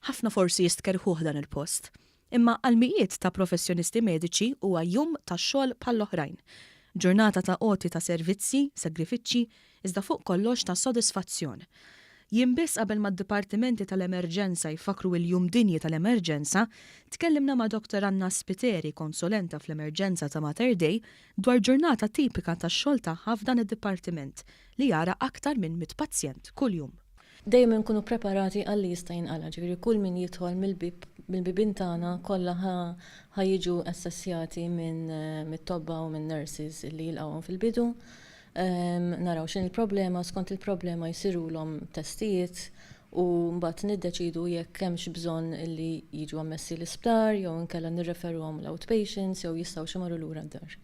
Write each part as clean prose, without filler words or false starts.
ħafna forsi jistkerħuh dan il-post. Imma għal mijiet ta' professjonisti mediċi huwa jum tax-xogħol bħall-oħrajn. Ġurnata ta' qoti ta' servizzi, sagrifiċċji, iżda fuq kollox ta' sodisfazzjon. Jiem biss qabel mad-Dipartimenti tal-Emerġenza jfakru il-Jum dinji tal-Emerġenza, tkellimna ma' Dr. Anna Spiteri, konsulenta fl-Emerġenza ta' Mater Dei, dwar ġurnata tipika tax-xogħol tagħha f'dan id-Dipartiment li jara aktar minn 100 pazjent kuljum. Dejjem nkunu preparati għalli jista' jinqala, ġifieri kull min jidħol mill-bibien tagħna kollha ħajjiġu assessjati mit-tobba u minn nurses li jilqgħuhom fil-bidu. Naraw x'in il-problema, skont il-problema jsirulhom testijiet u mbagħad niddeċidu jekk hemmx bżonn li jiġu ammessi l-isptar jew inkella nirreferuhom l-outpatients jew jistgħu xi marru lura d-dar.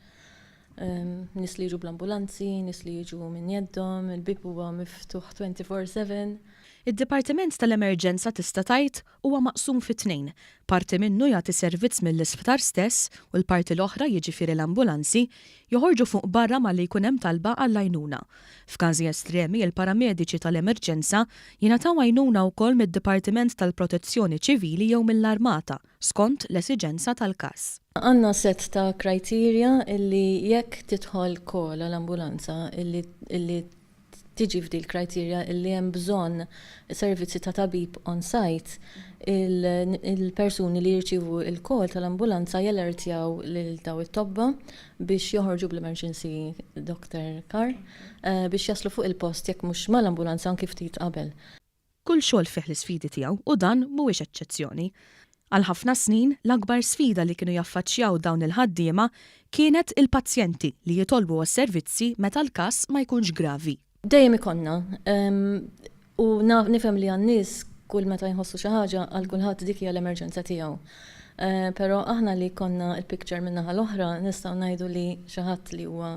Nis li jiġu bl-ambulanzi, nis li jiġu minn jeddhom, il-bib huwa miftuħ 24/7. Id-Dipartiment tal-Emerġenza tista' tgħid huwa maqsum fi tnejn. Parti minnu jagħti servizz mill-isptar stess u l-parti l-oħra jiġifieri l-ambulanzi joħorġu fuq barra malli jkun hemm talba għall-għajnuna. F'każi estremi il-paramediċi tal-Emerġenza jingħataw għajnuna wkoll mid-Dipartiment tal-Protezzjoni Ċivili jew mill-Armata skont l-esiġenza tal-każ. Għandna set ta' kriterja illi jekk tidħol kol l-ambulanza illi tiġi f'dil kriterja illi hemm bżonn servizzi ta' tabib on site, il-persuni li jirċievu il-kol tal-ambulanza jalertjaw lil daw it-tobba biex joħorġu bl-emergency doctor car biex jaslu fuq il-post jekk mhux mal-ambulanza anke ftit qabel. Kull xogħol fih l-isfidi tiegħu u dan mhuwiex eċċezzjoni. Għal ħafna snin, l-akbar sfida li kienu jaffaċċjaw dawn il-ħaddiema kienet il-pazjenti li jitolbu għas-servizzi meta l-każ ma jkunx gravi. Dejjem ikonna u nifhem li għan-nies kull meta jħossu xi ħaġa għal kulħadd dik hija l-emerġenza tiegħu. Però aħna li konna l-picture min-naħa l-oħra nistgħu ngħidu li xi ħadd li huwa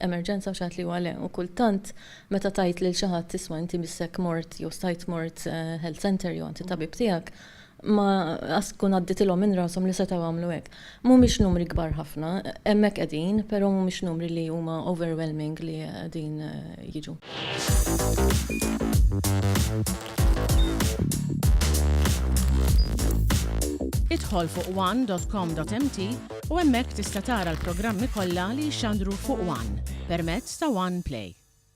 emerġenza u xi ħadd li huwa le. U kultant meta tajt lil xi ħadd isma' inti missek mort jew stajt mort health center jew anti tabib tiegħek, ma kun għadditilhom minn rashom li setgħu għamlu hekk. Mhumiex numri kbar ħafna, hemmhekk qegħdin, però mhumiex numri li huma overwhelming li qegħdin jiġu. Idħol fuq one.com.mt u hemmhekk tista' tara l-programmi kollha li jxandru fuq One permezz ta' One Play.